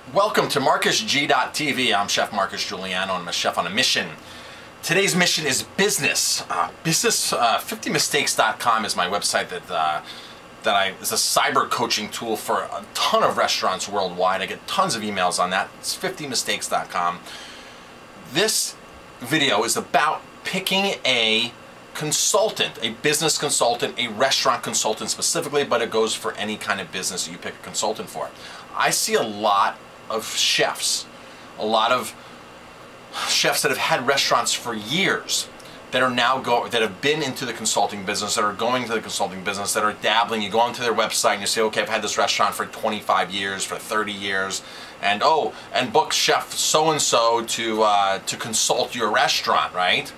Welcome to MarcusG.tv. I'm Chef Marcus Giuliano. I'm a chef on a mission. Today's mission is business. 50mistakes.com is my website is a cyber coaching tool for a ton of restaurants worldwide. I get tons of emails on that. It's 50mistakes.com. This video is about picking a consultant, a business consultant, a restaurant consultant specifically, but it goes for any kind of business that you pick a consultant for. I see a lot of chefs that have had restaurants for years that are now that have been into the consulting business, that are going to the consulting business, that are dabbling. You go onto their website and you say, okay, I've had this restaurant for 25 years, for 30 years, and book chef so-and-so to consult your restaurant, right?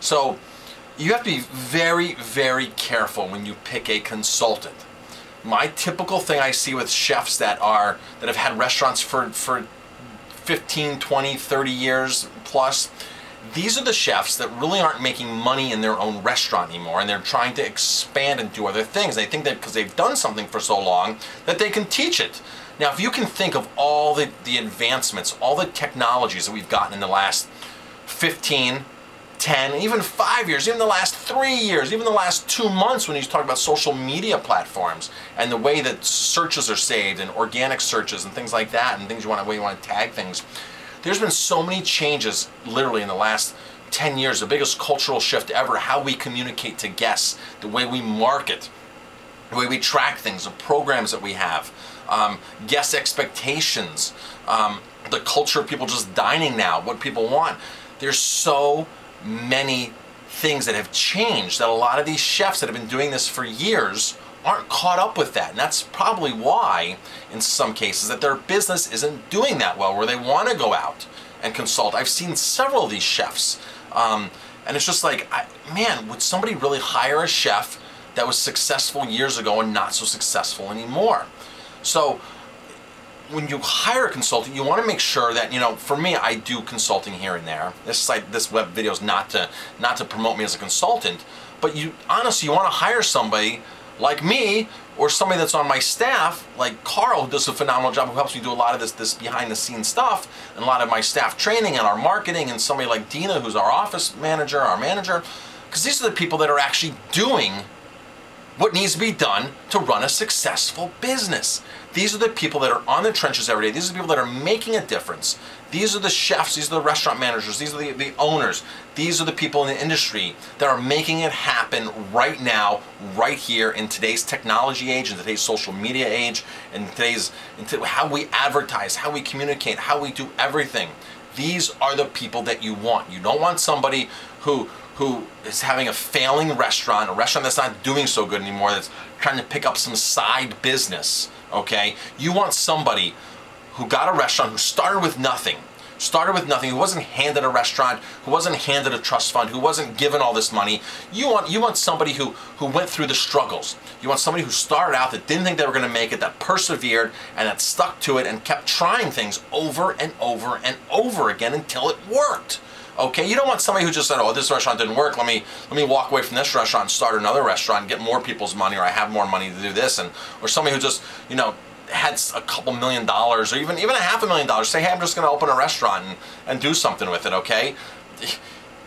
So you have to be very, very careful when you pick a consultant. My typical thing I see with chefs that have had restaurants for 15, 20, 30 years plus, these are the chefs that really aren't making money in their own restaurant anymore, and they're trying to expand and do other things. They think that because they've done something for so long that they can teach it. Now, if you can think of all the advancements, all the technologies that we've gotten in the last 15, 10, even 5 years, even the last 3 years, even the last 2 months when you talk about social media platforms and the way that searches are saved and organic searches and things like that and things the way you want to tag things. There's been so many changes literally in the last 10 years, the biggest cultural shift ever, how we communicate to guests, the way we market, the way we track things, the programs that we have, guest expectations, the culture of people just dining now, what people want. There's so many things that have changed that a lot of these chefs that have been doing this for years aren't caught up with that. And that's probably why, in some cases, that their business isn't doing that well, where they want to go out and consult. I've seen several of these chefs, and it's just like, man, would somebody really hire a chef that was successful years ago and not so successful anymore? So when you hire a consultant, you want to make sure that, for me, I do consulting here and there. This web video is not to promote me as a consultant, but honestly, you want to hire somebody like me or somebody that's on my staff, like Carl, who does a phenomenal job, who helps me do a lot of this behind the scenes stuff, and a lot of my staff training and our marketing, and somebody like Dina, who's our office manager, our manager, because these are the people that are actually doing what needs to be done to run a successful business. These are the people that are on the trenches every day. These are the people that are making a difference. These are the chefs, these are the restaurant managers, these are the owners. These are the people in the industry that are making it happen right now, right here in today's technology age, in today's social media age, into how we advertise, how we communicate, how we do everything. These are the people that you want. You don't want somebody who is having a failing restaurant, a restaurant that's not doing so good anymore, that's trying to pick up some side business, okay? You want somebody who got a restaurant, who started with nothing, who wasn't handed a restaurant, who wasn't handed a trust fund, who wasn't given all this money. You want somebody who went through the struggles. You want somebody who started out, that didn't think they were going to make it, that persevered and that stuck to it and kept trying things over and over and over again until it worked. Okay, you don't want somebody who just said, oh, this restaurant didn't work, let me walk away from this restaurant and start another restaurant and get more people's money, or I have more money to do this, or somebody who just, had a couple $1 million or even $500,000, say, hey, I'm just going to open a restaurant and do something with it, okay?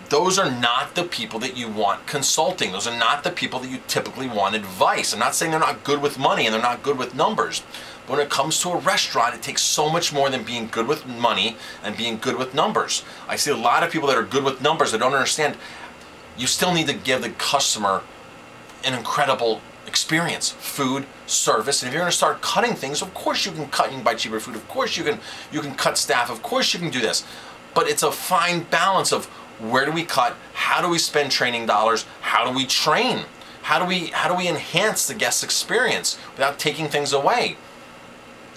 Those are not the people that you want consulting. Those are not the people that you typically want advice. I'm not saying they're not good with money and they're not good with numbers. But when it comes to a restaurant, it takes so much more than being good with money and being good with numbers. I see a lot of people that are good with numbers that don't understand. You still need to give the customer an incredible experience, food, service, and if you're going to start cutting things, of course you can cut, you can buy cheaper food, of course you can cut staff, of course you can do this. But it's a fine balance of where do we cut, how do we spend training dollars, how do we train, how do we enhance the guest experience without taking things away.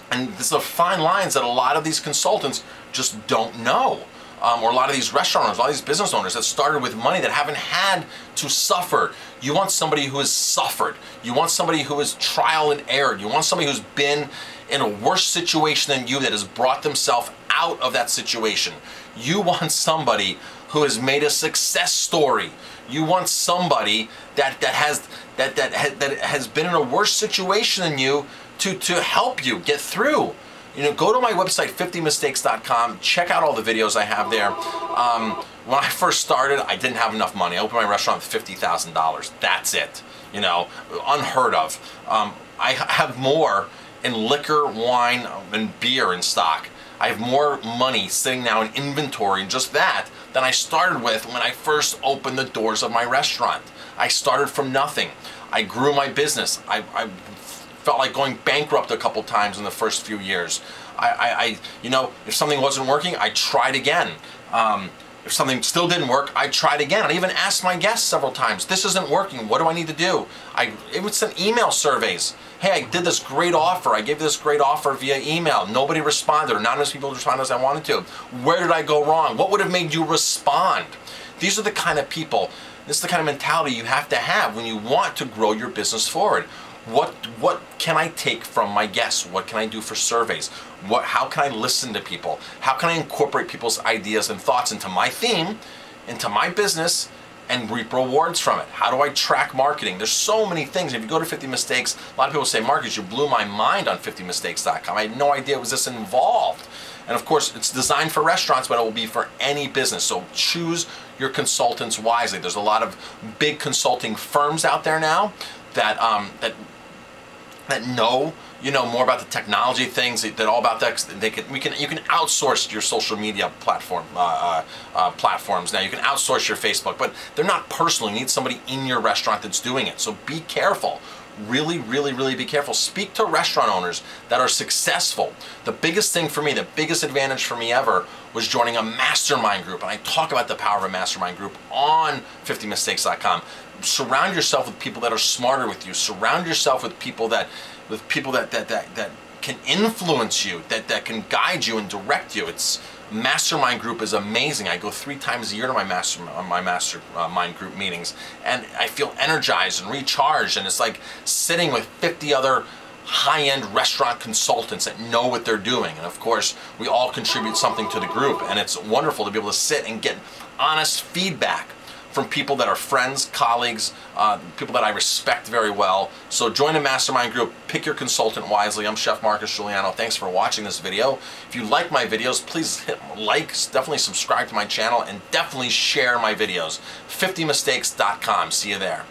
And these are fine lines that a lot of these consultants just don't know. Or a lot of these restaurant owners, a lot of these business owners that started with money that haven't had to suffer. You want somebody who has suffered. You want somebody who has trial and error. You want somebody who's been in a worse situation than you, that has brought themselves out of that situation. You want somebody who has made a success story. You want somebody that has been in a worse situation than you to help you get through. go to my website, 50mistakes.com, check out all the videos I have there. When I first started, I didn't have enough money. I opened my restaurant with $50,000. That's it. Unheard of. I have more in liquor, wine, and beer in stock. I have more money sitting now in inventory and just that than I started with when I first opened the doors of my restaurant. I started from nothing. I grew my business. I felt like going bankrupt a couple times in the first few years. If something wasn't working, I tried again. If something still didn't work, I tried again. I even asked my guests several times, this isn't working, what do I need to do? I would send email surveys. Hey, I did this great offer. I gave this great offer via email. Nobody responded, or not as many people responded as I wanted to. Where did I go wrong? What would have made you respond? These are the kind of people, this is the kind of mentality you have to have when you want to grow your business forward. What can I take from my guests? What can I do for surveys? How can I listen to people? How can I incorporate people's ideas and thoughts into my theme, into my business, and reap rewards from it? How do I track marketing? There's so many things. If you go to 50 Mistakes, a lot of people say, Marcus, you blew my mind on 50mistakes.com. I had no idea it was this involved. And of course, it's designed for restaurants, but it will be for any business. So choose your consultants wisely. There's a lot of big consulting firms out there now that know more about the technology things, that all about that. You can outsource your social media platforms now. You can outsource your Facebook, but they're not personal. You need somebody in your restaurant that's doing it. So be careful. Really, really, really be careful. Speak to restaurant owners that are successful. The biggest thing for me, the biggest advantage for me ever was joining a mastermind group. And I talk about the power of a mastermind group on 50mistakes.com. Surround yourself with people that are smarter with you. Surround yourself with people that can influence you, that can guide you and direct you. Mastermind group is amazing. I go 3 times a year to my mastermind group meetings, and I feel energized and recharged, and it's like sitting with 50 other high-end restaurant consultants that know what they're doing. And of course, we all contribute something to the group, and it's wonderful to be able to sit and get honest feedback from people that are friends, colleagues, people that I respect very well. So join a mastermind group, pick your consultant wisely. I'm Chef Marcus Giuliano. Thanks for watching this video. If you like my videos, please hit like, definitely subscribe to my channel, and definitely share my videos. 50mistakes.com. See you there.